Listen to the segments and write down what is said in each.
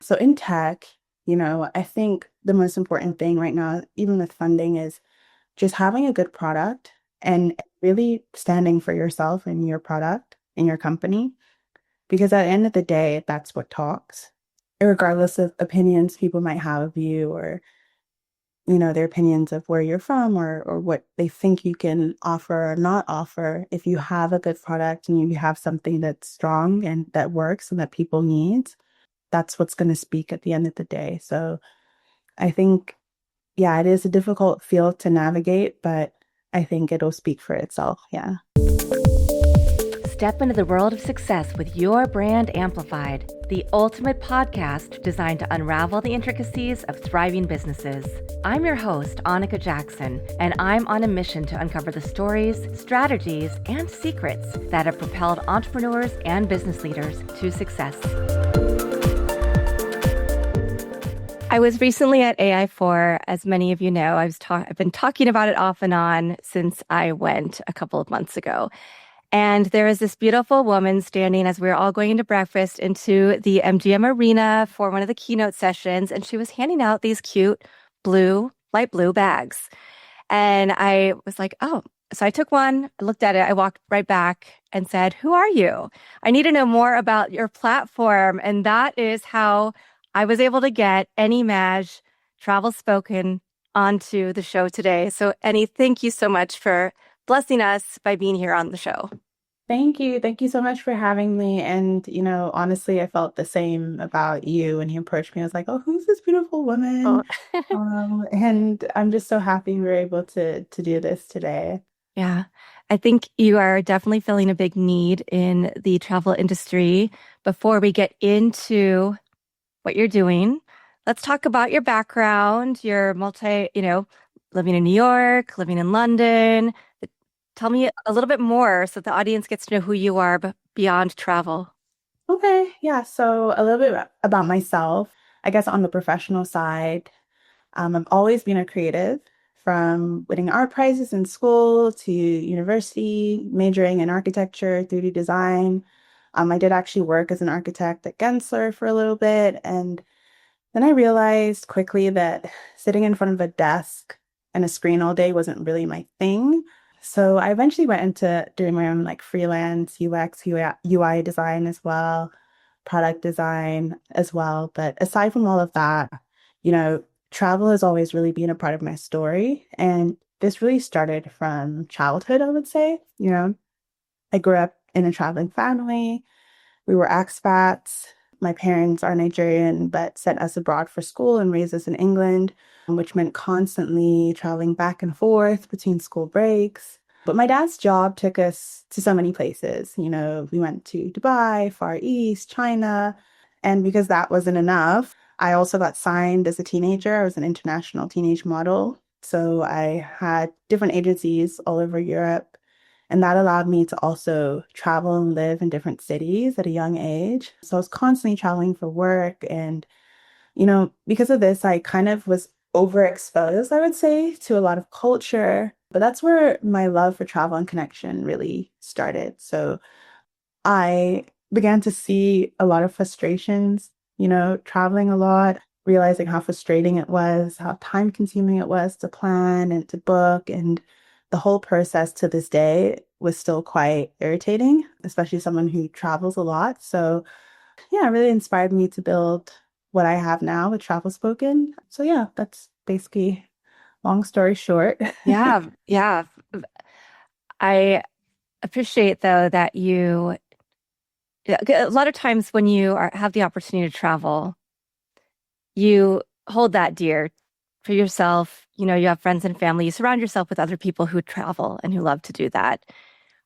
So in tech, I think the most important thing right now, even with funding, is just having a good product and really standing for yourself and your product and your company. Because at the end of the day, that's what talks. Regardless of opinions people might have of you or, their opinions of where you're from or what they think you can offer or not offer. If you have a good product and you have something that's strong and that works and that people need, that's what's going to speak at the end of the day. So I think, yeah, it is a difficult field to navigate, but I think it'll speak for itself. Yeah. Step into the world of success with your brand amplified, the ultimate podcast designed to unravel the intricacies of thriving businesses. I'm your host, Annika Jackson, and I'm on a mission to uncover the stories, strategies, and secrets that have propelled entrepreneurs and business leaders to success. I was recently at AI4, as many of you know. I've been talking about it off and on since I went a couple of months ago. And there is this beautiful woman standing as we were all going into breakfast into the MGM arena for one of the keynote sessions. And she was handing out these cute light blue bags. And I was like, oh, so I took one, I looked at it, I walked right back and said, who are you? I need to know more about your platform. And that is how I was able to get Eni Maj, Travel Spoken, onto the show today. So Eni, thank you so much for blessing us by being here on the show. Thank you. Thank you so much for having me. And, honestly, I felt the same about you when he approached me. I was like, oh, who's this beautiful Oh. woman? And I'm just so happy we were able to do this today. Yeah, I think you are definitely filling a big need in the travel industry. Before we get into what you're doing, let's talk about your background. You're living in New York, living in London. Tell me a little bit more so the audience gets to know who you are beyond travel. Okay. Yeah. So a little bit about myself, I guess on the professional side. I've always been a creative from winning art prizes in school to university, majoring in architecture, 3D design. I did actually work as an architect at Gensler for a little bit. And then I realized quickly that sitting in front of a desk and a screen all day wasn't really my thing. So I eventually went into doing my own like freelance UX, UI design as well, product design as well. But aside from all of that, travel has always really been a part of my story. And this really started from childhood, I would say. I grew up in a traveling family. We were expats. My parents are Nigerian, but sent us abroad for school and raised us in England, which meant constantly traveling back and forth between school breaks. But my dad's job took us to so many places. We went to Dubai, Far East, China. And because that wasn't enough, I also got signed as a teenager. I was an international teenage model. So I had different agencies all over Europe. And that allowed me to also travel and live in different cities at a young age. So I was constantly traveling for work. And, because of this, I kind of was overexposed, I would say, to a lot of culture. But that's where my love for travel and connection really started. So I began to see a lot of frustrations, traveling a lot, realizing how frustrating it was, how time consuming it was to plan and to book. And the whole process to this day was still quite irritating, especially someone who travels a lot. So yeah, it really inspired me to build what I have now with Travel Spoken. So yeah, that's basically long story short. Yeah, yeah. I appreciate though that a lot of times when have the opportunity to travel, you hold that dear for yourself. You have friends and family. You surround yourself with other people who travel and who love to do that.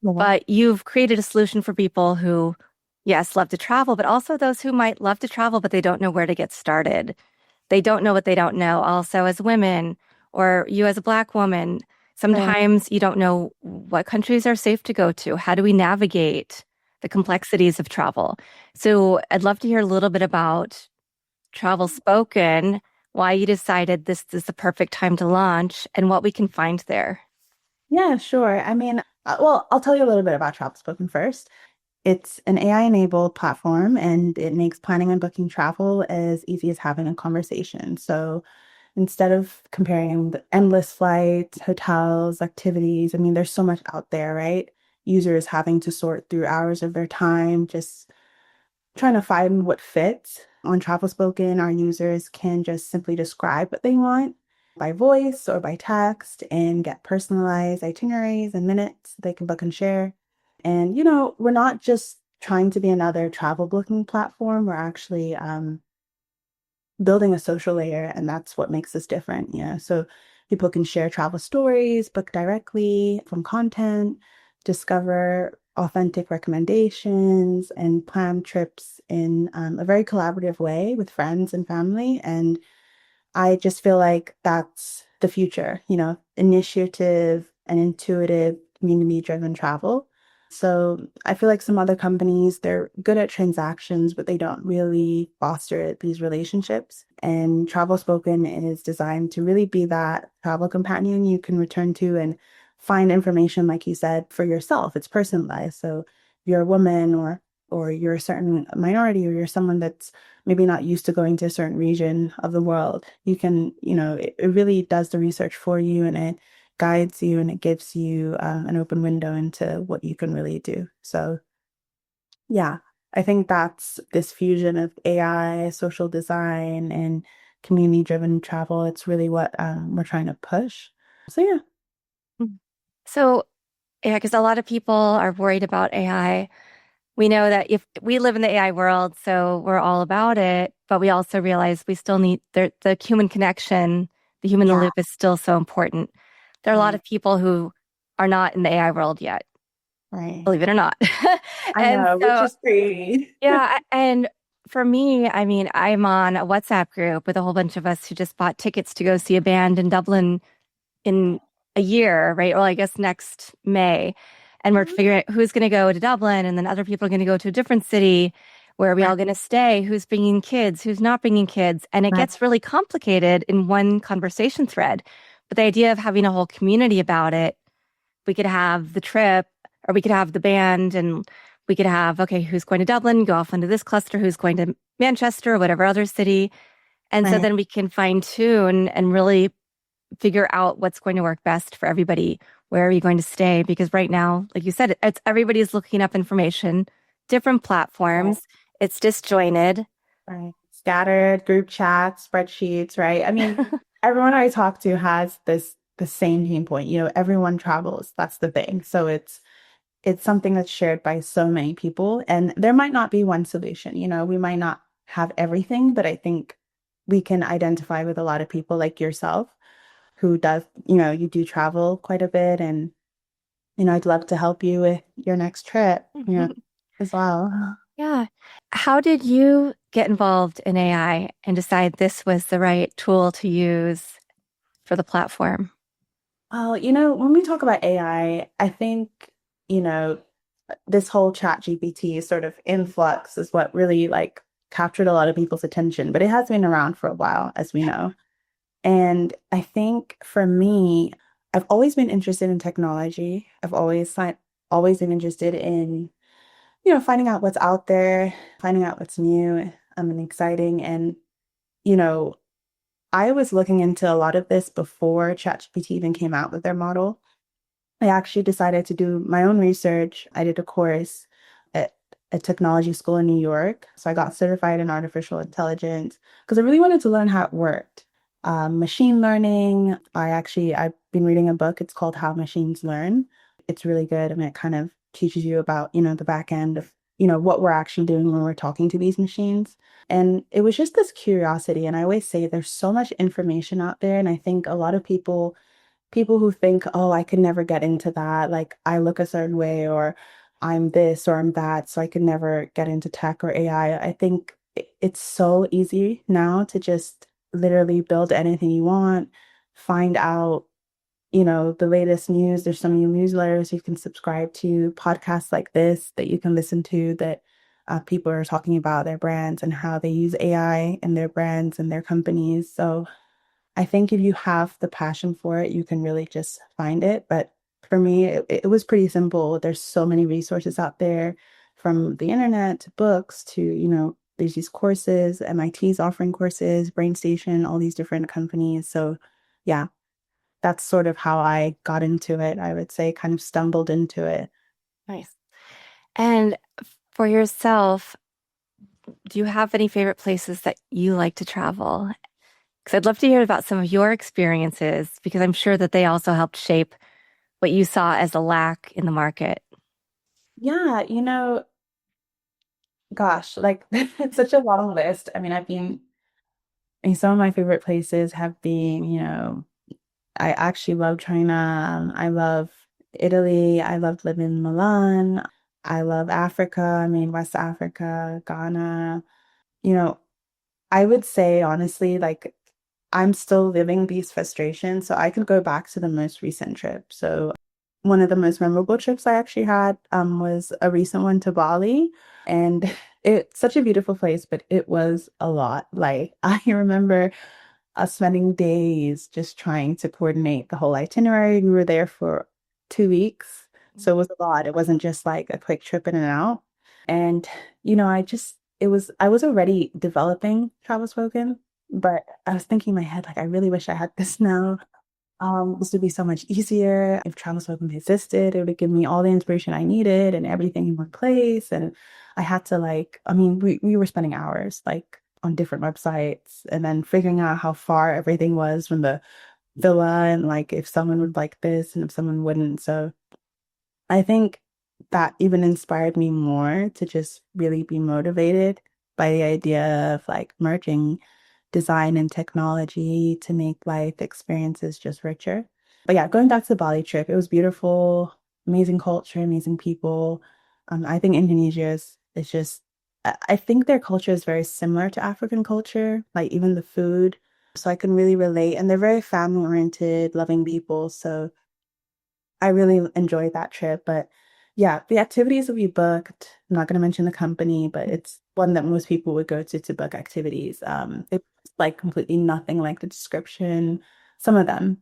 Yeah. But you've created a solution for people who, yes, love to travel, but also those who might love to travel, but they don't know where to get started. They don't know what they don't know. Also, as women, or you as a Black woman, Right. sometimes you don't know what countries are safe to go to. How do we navigate the complexities of travel? So I'd love to hear a little bit about Travel Spoken, why you decided this is the perfect time to launch, and what we can find there. Yeah, sure. I mean, well, I'll tell you a little bit about Travel Spoken first. It's an AI-enabled platform and it makes planning and booking travel as easy as having a conversation. So instead of comparing the endless flights, hotels, activities, I mean, there's so much out there, right? Users having to sort through hours of their time, just trying to find what fits. On Travel Spoken, our users can just simply describe what they want by voice or by text and get personalized itineraries and minutes they can book and share. And, we're not just trying to be another travel booking platform. We're actually building a social layer, and that's what makes us different. So people can share travel stories, book directly from content, discover authentic recommendations, and plan trips in a very collaborative way with friends and family. And I just feel like that's the future, initiative and intuitive community-driven travel. So I feel like some other companies, they're good at transactions, but they don't really foster these relationships. And Travel Spoken is designed to really be that travel companion you can return to and find information, like you said, for yourself. It's personalized. So if you're a woman or you're a certain minority or you're someone that's maybe not used to going to a certain region of the world, you can, it really does the research for you and it guides you and it gives you an open window into what you can really do. So, yeah, I think that's this fusion of AI, social design, and community-driven travel. It's really what we're trying to push. So, yeah. So, yeah, because a lot of people are worried about AI. We know that if we live in the AI world, so we're all about it, but we also realize we still need the human connection, the human in the Yeah, loop is still so important. There are a lot right, of people who are not in the AI world yet, right. believe it or not. I And know, which so, is crazy. yeah, and for me, I mean, I'm on a WhatsApp group with a whole bunch of us who just bought tickets to go see a band in Dublin in a year, right? Or I guess next May. And we're Mhm. figuring out who's going to go to Dublin, and then other people are going to go to a different city. Where are we Right, all going to stay? Who's bringing kids? Who's not bringing kids? And it right, gets really complicated in one conversation thread. But the idea of having a whole community about it, we could have the trip, or we could have the band, and we could have, okay, who's going to Dublin? Go off into this cluster. Who's going to Manchester or whatever other city? And so right. then we can fine tune and really figure out what's going to work best for everybody. Where are you going to stay? Because right now, like you said, it's everybody's looking up information, different Right. platforms. It's disjointed. Right. Scattered group chats, spreadsheets, right? I mean, everyone I talk to has the same pain point. Everyone travels. That's the thing. So it's something that's shared by so many people. And there might not be one solution. We might not have everything, but I think we can identify with a lot of people like yourself who does, you do travel quite a bit. And, I'd love to help you with your next trip, as well. Yeah. How did you get involved in AI and decide this was the right tool to use for the platform? Well, when we talk about I think, you know, this whole chat GPT sort of influx is what really like captured a lot of people's attention, but it has been around for a while, as we know. And I think for me, I've always been interested in technology. Always been interested in, finding out what's out there, finding out what's new, and exciting. And, you know, I was looking into a lot of this before ChatGPT even came out with their model. I actually decided to do my own research. I did a course at a technology school in New York. So I got certified in artificial intelligence because I really wanted to learn how it worked. Machine learning, I've been reading a book. It's called How Machines Learn. It's really good. I mean, it kind of teaches you about, the back end of, what we're actually doing when we're talking to these machines. And it was just this curiosity. And I always say there's so much information out there. And I think a lot of people who think, oh, I could never get into that. Like I look a certain way or I'm this or I'm that, so I could never get into tech or AI. I think it's so easy now to just literally build anything you want, find out, the latest news. There's so many newsletters you can subscribe to, podcasts like this that you can listen to that people are talking about their brands and how they use AI in their brands and their companies. So I think if you have the passion for it, you can really just find it. But for me, it was pretty simple. There's so many resources out there. from the internet to books to, there's these courses, MIT's offering courses, BrainStation, all these different companies. So yeah, that's sort of how I got into it. I would say kind of stumbled into it. Nice. And for yourself, do you have any favorite places that you like to travel? Because I'd love to hear about some of your experiences because I'm sure that they also helped shape what you saw as a lack in the market. Yeah, gosh, like it's such a long list. I mean, some of my favorite places have been, I actually love China. I love Italy. I love living in Milan. I love Africa. I mean, West Africa, Ghana. You know, I would say honestly, like I'm still living these frustrations. So I could go back to the most recent trip. So one of the most memorable trips I actually had was a recent one to Bali. And it's such a beautiful place, but it was a lot. Like I remember us spending days just trying to coordinate the whole itinerary. We were there for 2 weeks. So it was a lot. It wasn't just like a quick trip in and out. And, I was already developing travel spoken, but I was thinking in my head, like, I really wish I had this now. This would be so much easier if travel spoken existed. It would give me all the inspiration I needed and everything in one place. And I had to we were spending hours like on different websites and then figuring out how far everything was from the villa and like if someone would like this and if someone wouldn't. So I think that even inspired me more to just really be motivated by the idea of like merging design and technology to make life experiences just richer. But yeah, going back to the Bali trip, it was beautiful, amazing culture, amazing people. I think is just, I think their culture is very similar to African culture, like even the food. So I can really relate, and they're very family oriented, loving people. So I really enjoyed that trip. But yeah, the activities that we booked, I'm not going to mention the company, but it's one that most people would go to book activities. It's like completely nothing like the description, some of them.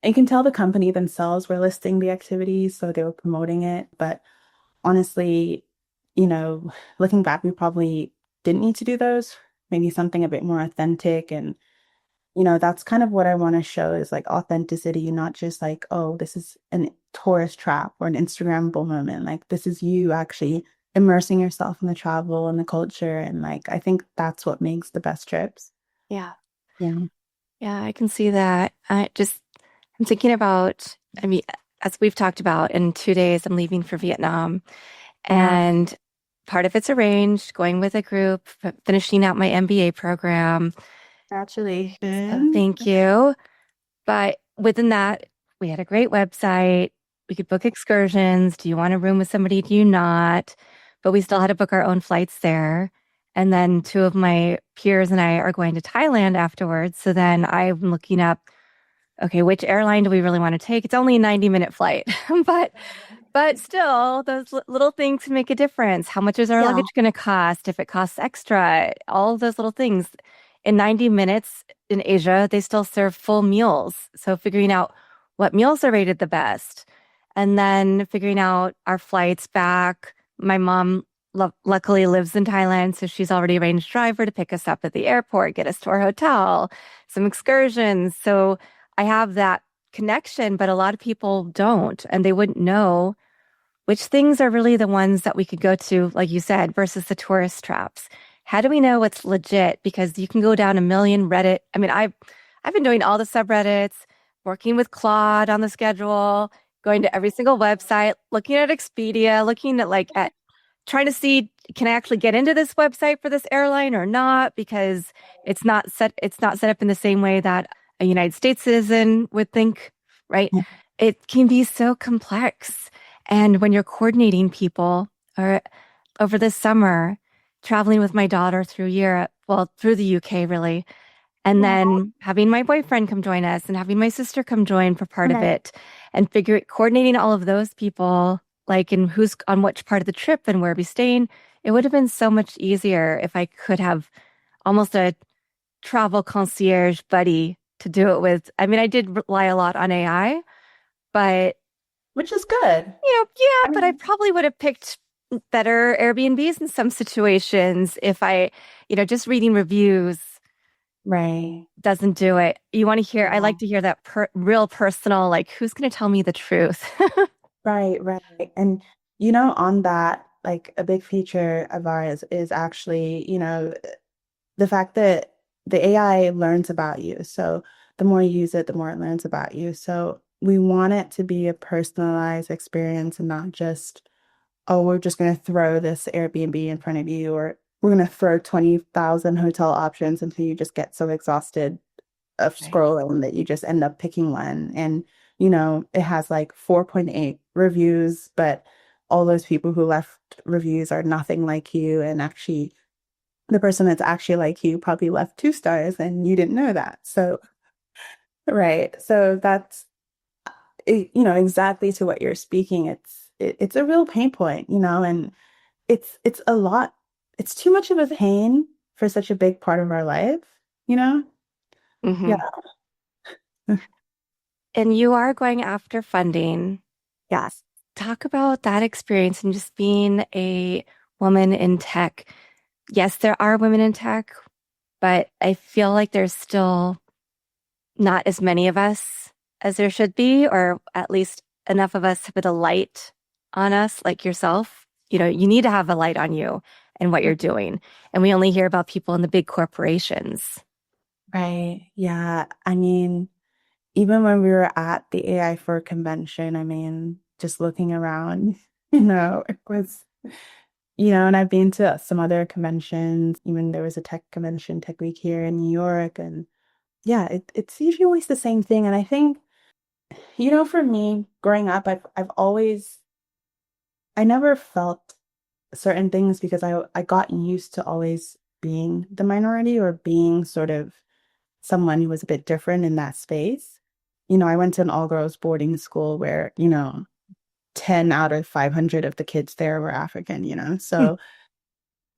And you can tell the company themselves were listing the activities, so they were promoting it. But honestly, you know, looking back, we probably didn't need to do those. Maybe something a bit more authentic and that's kind of what I want to show is like authenticity, not just like, oh, this is an tourist trap or an Instagrammable moment. Like this is you actually immersing yourself in the travel and the culture. And like I think that's what makes the best trips. Yeah. Yeah. Yeah, I can see that. I'm thinking about, I mean, as we've talked about, in 2 days, I'm leaving for Vietnam, Yeah. and part of it's arranged, going with a group, finishing out my MBA program. So Congratulations. thank you. But within that, we had a great website. We could book excursions. Do you want a room with somebody? Do you not? But we still had to book our own flights there. And then two of my peers and I are going to Thailand afterwards. So then I'm looking up, okay, which airline do we really want to take? It's only a 90-minute flight, but still, those little things can make a difference. How much is our Yeah. luggage going to cost? If it costs extra, all of those little things. In 90 minutes in Asia, they still serve full meals. So figuring out what meals are rated the best, and then figuring out our flights back. My mom luckily lives in Thailand, so she's already arranged a driver to pick us up at the airport, get us to our hotel, some excursions. So I have that connection, but a lot of people don't, and they wouldn't know which things are really the ones that we could go to, like you said, versus the tourist traps. How do we know what's legit? Because you can go down a million Reddit. I mean, I've been doing all the subreddits, working with Claude on the schedule, going to every single website, looking at Expedia, looking at trying to see, can I actually get into this website for this airline or not? Because it's not set up in the same way that a United States citizen would think, right? It can be so complex. And when you're coordinating people, or over this summer, traveling with my daughter through Europe, well, through the UK really, and Well, then having my boyfriend come join us and having my sister come join for part of okay. it, and coordinating all of those people, like in who's on which part of the trip and where we staying, it would have been so much easier if I could have almost a travel concierge buddy to do it with. I mean, I did rely a lot on AI, but Which is good. yeah, I but I mean, probably would have picked. better Airbnbs in some situations. If just reading reviews Right. doesn't do it. You want to hear, I like Yeah. to hear that real personal, like, who's going to tell me the truth? Right, right. And on that, like a big feature of ours is actually, the fact that the AI learns about you. So the more you use it, the more it learns about you. So we want it to be a personalized experience and not just, oh, we're just going to throw this Airbnb in front of you, or we're going to throw 20,000 hotel options until you just get so exhausted of Right. scrolling that you just end up picking one. And, it has like 4.8 reviews, but all those people who left reviews are nothing like you. And actually, the person that's actually like you probably left 2 stars and you didn't know that. So, right. So that's, exactly to what you're speaking. It's a real pain point, and it's a lot. It's too much of a pain for such a big part of our life, you know? Yeah. Hmm. And you are going after funding. Yes. Talk about that experience and just being a woman in tech. Yes, there are women in tech, but I feel like there's still not as many of us as there should be, or at least enough of us with a light on us, like yourself. You need to have a light on you and what you're doing. And we only hear about people in the big corporations. Right. Yeah. I mean, even when we were at the AI for convention, I mean, just looking around, it was, and I've been to some other conventions. Even there was a tech convention, Tech Week here in New York. And yeah, it's usually always the same thing. And I think, for me, growing up, I never felt certain things because I got used to always being the minority or being sort of someone who was a bit different in that space. I went to an all-girls boarding school where, 10 out of 500 of the kids there were African. Hmm. So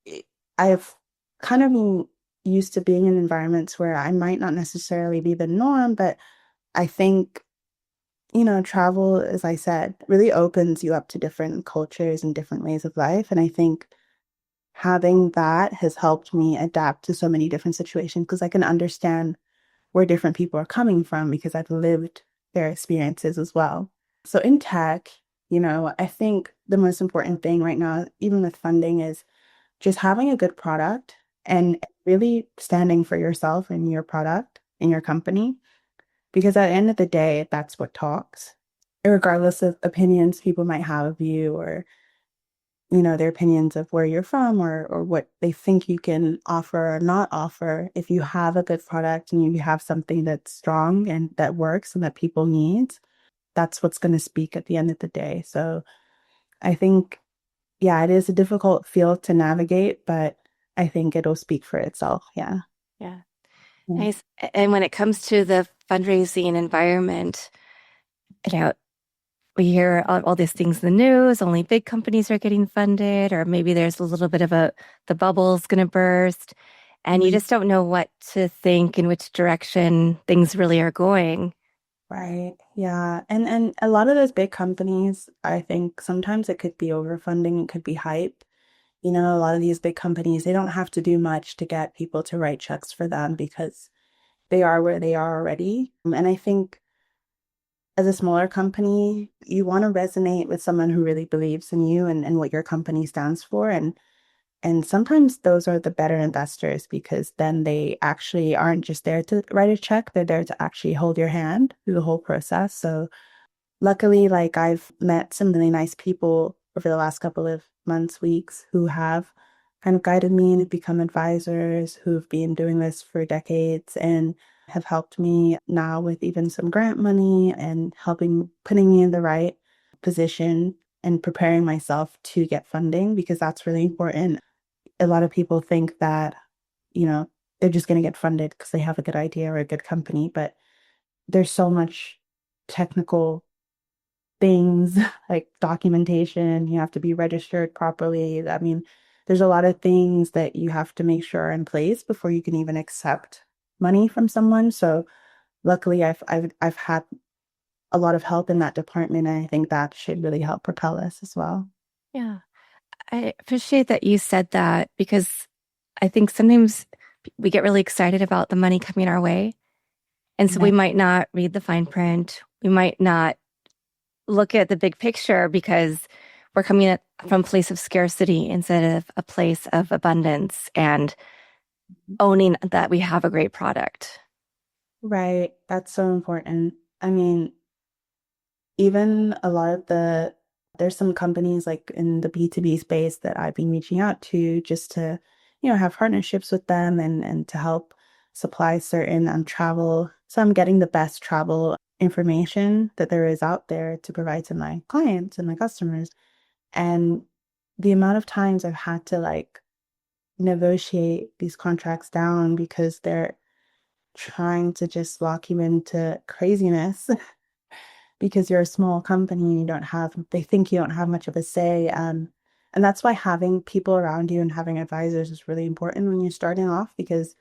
it- I've kind of been used to being in environments where I might not necessarily be the norm, but I think, travel, as I said, really opens you up to different cultures and different ways of life. And I think having that has helped me adapt to so many different situations because I can understand where different people are coming from because I've lived their experiences as well. So in tech, I think the most important thing right now, even with funding, is just having a good product and really standing for yourself and your product and your company. Because at the end of the day, that's what talks. Regardless of opinions people might have of you or their opinions of where you're from or what they think you can offer or not offer. If you have a good product and you have something that's strong and that works and that people need, that's what's going to speak at the end of the day. So I think, yeah, it is a difficult field to navigate, but I think it'll speak for itself. Yeah. Yeah. Yeah. Nice. And when it comes to the fundraising environment, you know, we hear all these things in the news, only big companies are getting funded, or maybe there's a little bit of the bubble's going to burst, and you Mhm. just don't know what to think in which direction things really are going. Right. Yeah. And a lot of those big companies, I think sometimes it could be overfunding, it could be hype. A lot of these big companies, they don't have to do much to get people to write checks for them because they are where they are already. And I think as a smaller company, you want to resonate with someone who really believes in you and what your company stands for. And sometimes those are the better investors because then they actually aren't just there to write a check, they're there to actually hold your hand through the whole process. So luckily, like I've met some really nice people over the last couple of months, weeks, who have kind of guided me and have become advisors who've been doing this for decades and have helped me now with even some grant money and helping putting me in the right position and preparing myself to get funding because that's really important. A lot of people think that, you know, they're just going to get funded because they have a good idea or a good company, but there's so much technical things like documentation. You have to be registered properly. I mean, there's a lot of things that you have to make sure are in place before you can even accept money from someone. So luckily I've had a lot of help in that department, and I think that should really help propel us as well. Yeah. I appreciate that you said that because I think sometimes we get really excited about the money coming our way. And so we Right. might not read the fine print. We might not look at the big picture because we're coming at from a place of scarcity instead of a place of abundance and owning that we have a great product. Right. That's so important. I mean, even a lot of there's some companies like in the B2B space that I've been reaching out to just to, have partnerships with them and to help supply certain travel. So I'm getting the best travel information that there is out there to provide to my clients and my customers. And the amount of times I've had to like negotiate these contracts down because they're trying to just lock you into craziness because you're a small company and they think you don't have much of a say. And that's why having people around you and having advisors is really important when you're starting off because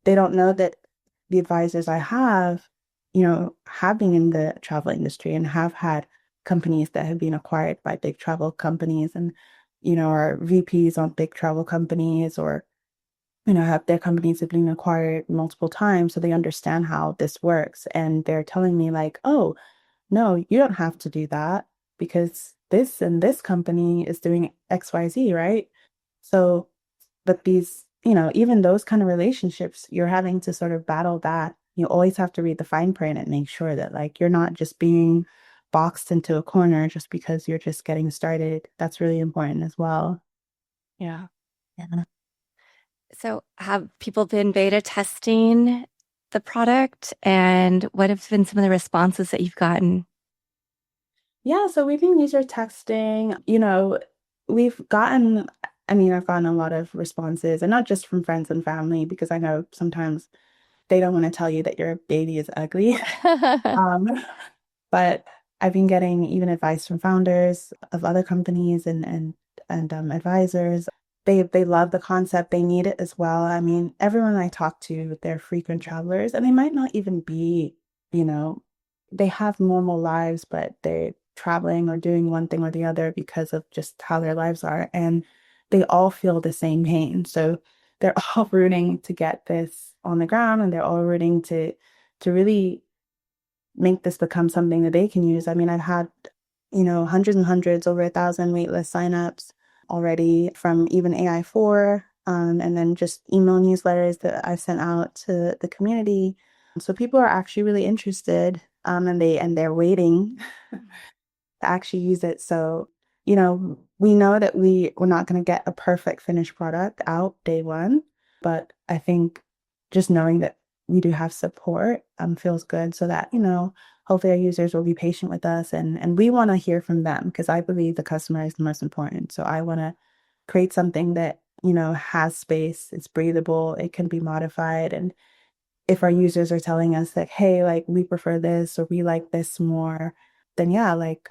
they don't know that the advisors I have, have been in the travel industry and have had companies that have been acquired by big travel companies and, are VPs on big travel companies or, have their companies have been acquired multiple times. So they understand how this works. And they're telling me like, oh, no, you don't have to do that because this and this company is doing XYZ, right? So, but even those kind of relationships, you're having to sort of battle that. You always have to read the fine print and make sure that like you're not just being boxed into a corner just because you're just getting started. That's really important as well. Yeah. Yeah. So have people been beta testing the product and what have been some of the responses that you've gotten? Yeah, so we've been user texting, we've gotten, I mean, I've gotten a lot of responses and not just from friends and family because I know sometimes they don't want to tell you that your baby is ugly. Um, but I've been getting even advice from founders of other companies and advisors. They love the concept. They need it as well. I mean, everyone I talk to, they're frequent travelers, and they might not even be, you know, they have normal lives, but they're traveling or doing one thing or the other because of just how their lives are, and they all feel the same pain. So they're all rooting to get this on the ground, and they're all rooting to really make this become something that they can use. I mean, I've had, hundreds and hundreds, over 1,000 waitlist signups already from even AI4, and then just email newsletters that I've sent out to the community. So people are actually really interested, and they're waiting to actually use it. So, we know that we're not going to get a perfect finished product out day one, but I think just knowing that we do have support feels good so that, hopefully our users will be patient with us and we want to hear from them because I believe the customer is the most important. So I want to create something that, has space, it's breathable, it can be modified. And if our users are telling us that, hey, like we prefer this or we like this more, then yeah, like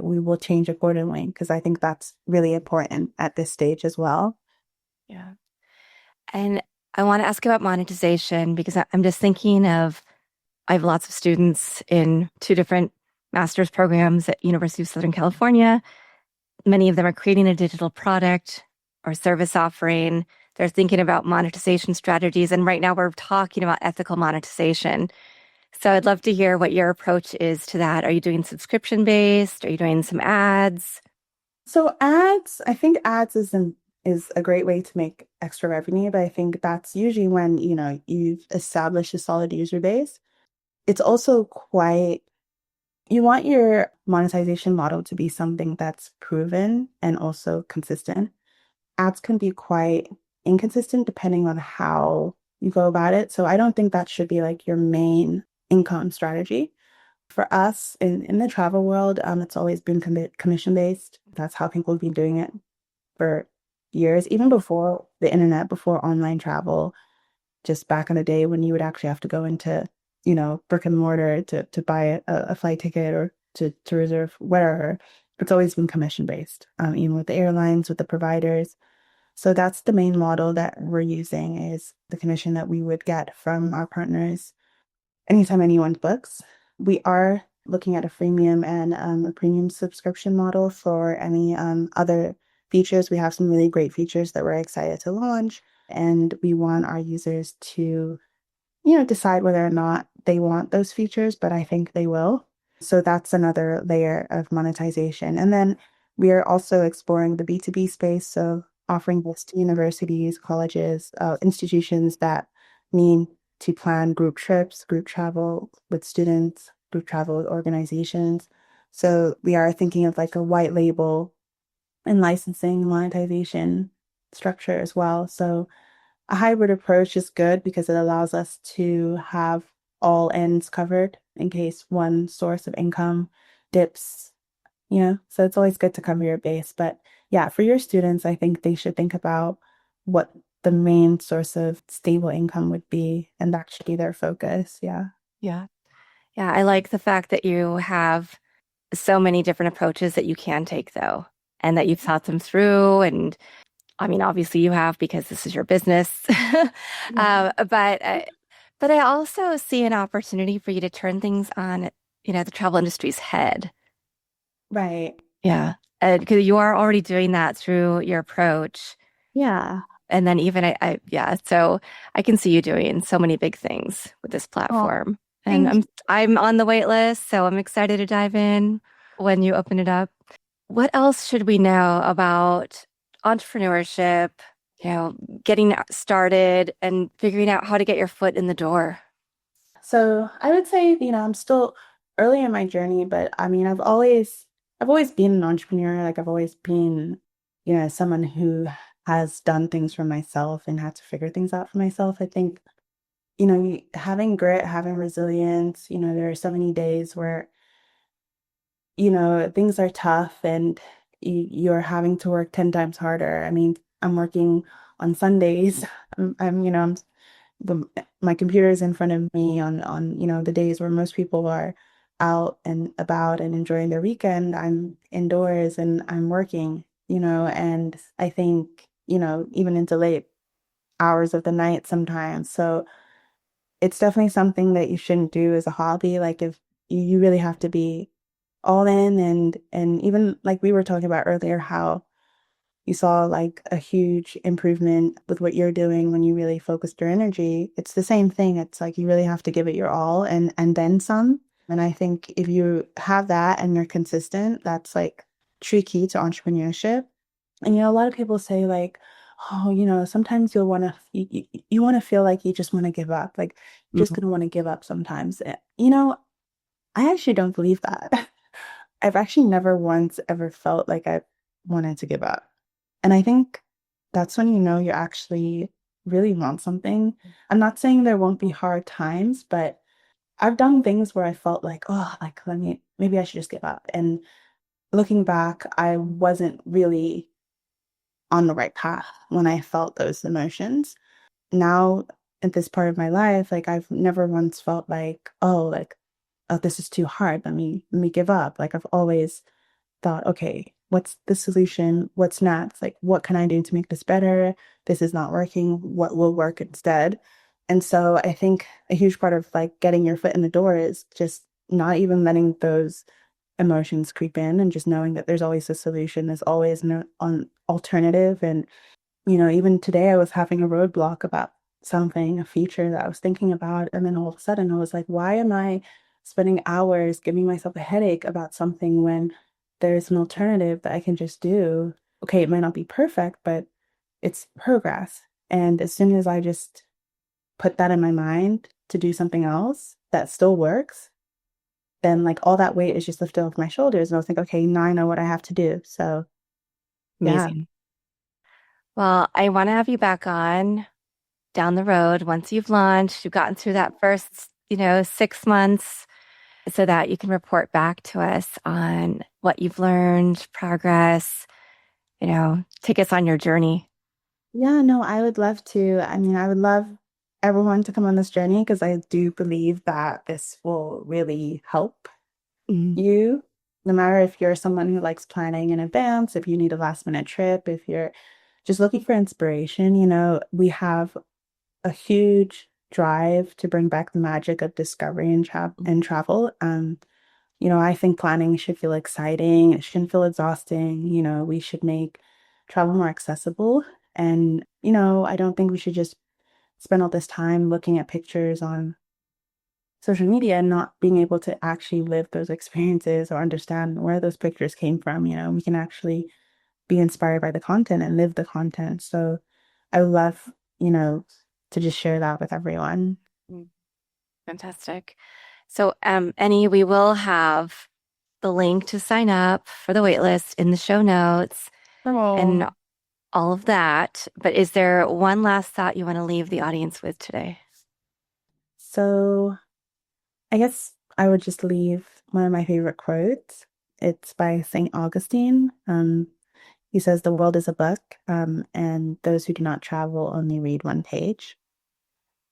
we will change accordingly because I think that's really important at this stage as well. Yeah. And I want to ask about monetization because I'm just thinking of I have lots of students in two different master's programs at University of Southern California. Many of them are creating a digital product or service offering. They're thinking about monetization strategies. And right now we're talking about ethical monetization. So I'd love to hear what your approach is to that. Are you doing subscription based? Are you doing some ads? So ads, I think ads is a great way to make extra revenue, but I think that's usually when, you've established a solid user base. It's also quite you want your monetization model to be something that's proven and also consistent. Ads can be quite inconsistent depending on how you go about it. So I don't think that should be like your main income strategy. For us in the travel world, it's always been commission based. That's how people have been doing it for years, even before the internet, before online travel, just back in the day when you would actually have to go into, brick and mortar to buy a flight ticket or to reserve whatever. It's always been commission based, even with the airlines, with the providers. So that's the main model that we're using is the commission that we would get from our partners anytime anyone books. We are looking at a freemium and a premium subscription model for any other features. We have some really great features that we're excited to launch, and we want our users to, decide whether or not they want those features, but I think they will. So that's another layer of monetization. And then we are also exploring the B2B space, so offering this to universities, colleges, institutions that need to plan group trips, group travel with students, group travel with organizations. So we are thinking of like a white label and licensing monetization structure as well. So a hybrid approach is good because it allows us to have all ends covered in case one source of income dips, So it's always good to cover your base. But yeah, for your students, I think they should think about what the main source of stable income would be, and that should be their focus. Yeah. Yeah. Yeah. I like the fact that you have so many different approaches that you can take, though, and that you've thought them through. And I mean, obviously you have because this is your business. Yeah. But I also see an opportunity for you to turn things on, the travel industry's head. Right. Yeah. And because you are already doing that through your approach. Yeah. And then even yeah, so I can see you doing so many big things with this Oh, platform. And thank you. I'm on the wait list, so I'm excited to dive in when you open it up. What else should we know about entrepreneurship, you know, getting started and figuring out how to get your foot in the door? So I would say, I'm still early in my journey, but I mean, I've always been an entrepreneur. Like I've always been, someone who has done things for myself and had to figure things out for myself. I think, having grit, having resilience, there are so many days where, things are tough and you're having to work 10 times harder. I mean, I'm working on Sundays. I'm the my computer is in front of me on the days where most people are out and about and enjoying their weekend. I'm indoors and I'm working, and I think, even into late hours of the night sometimes. So it's definitely something that you shouldn't do as a hobby. Like if you really have to be all in, and even like we were talking about earlier, how you saw like a huge improvement with what you're doing when you really focused your energy. It's the same thing. It's like you really have to give it your all and then some. And I think if you have that and you're consistent, that's like true key to entrepreneurship. And a lot of people say like, oh, sometimes you'll want to you want to feel like you just want to give up. Like you're just Mhm. gonna want to give up sometimes. I actually don't believe that. I've actually never once ever felt like I wanted to give up. And I think that's when you know you actually really want something. I'm not saying there won't be hard times, but I've done things where I felt like, oh, like maybe I should just give up. And looking back, I wasn't really on the right path when I felt those emotions. Now, at this part of my life, like I've never once felt like, oh, this is too hard. Let me give up. Like I've always thought, okay, what's the solution? What's next? Like, what can I do to make this better? This is not working. What will work instead? And so I think a huge part of like getting your foot in the door is just not even letting those emotions creep in and just knowing that there's always a solution. There's always an alternative. And even today I was having a roadblock about something, a feature that I was thinking about. And then all of a sudden I was like, why am I spending hours giving myself a headache about something when there's an alternative that I can just do? Okay, it might not be perfect, but it's progress. And as soon as I just put that in my mind to do something else that still works, then like all that weight is just lifted off my shoulders. And I was like, okay, now I know what I have to do. So yeah. Amazing. Well, I want to have you back on down the road once you've launched, you've gotten through that first, 6 months, so that you can report back to us on what you've learned, progress, take us on your journey. Yeah, no, I would love to. I mean, I would love everyone to come on this journey because I do believe that this will really help Mm. you, no matter if you're someone who likes planning in advance, if you need a last minute trip, if you're just looking for inspiration, we have a huge drive to bring back the magic of discovery and travel. I think planning should feel exciting. It shouldn't feel exhausting. We should make travel more accessible. And, I don't think we should just spend all this time looking at pictures on social media and not being able to actually live those experiences or understand where those pictures came from. We can actually be inspired by the content and live the content. So I would love, you know, to just share that with everyone. Mm, fantastic. So, Eni, we will have the link to sign up for the waitlist in the show notes and Oh. all of that. But is there one last thought you want to leave the audience with today? So I guess I would just leave one of my favorite quotes. It's by St. Augustine. He says, "The world is a book, and those who do not travel only read one page."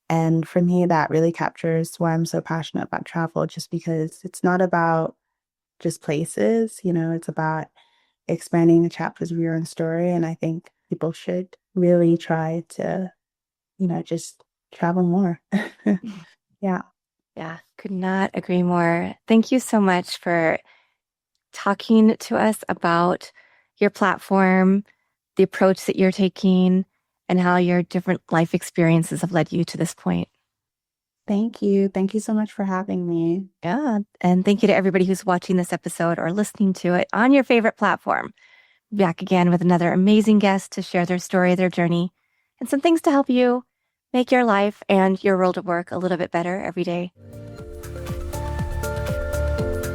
And for me, that really captures why I'm so passionate about travel, just because it's not about just places, it's about expanding the chapters of your own story. And I think people should really try to, just travel more. Yeah. Yeah, could not agree more. Thank you so much for talking to us about your platform, the approach that you're taking, and how your different life experiences have led you to this point. Thank you. Thank you so much for having me. Yeah. And thank you to everybody who's watching this episode or listening to it on your favorite platform. Back again with another amazing guest to share their story, their journey, and some things to help you make your life and your world of work a little bit better every day.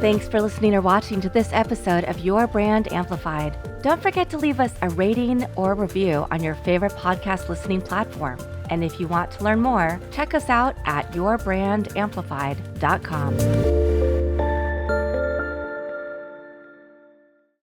Thanks for listening or watching to this episode of Your Brand Amplified. Don't forget to leave us a rating or review on your favorite podcast listening platform. And if you want to learn more, check us out at yourbandamplified.com.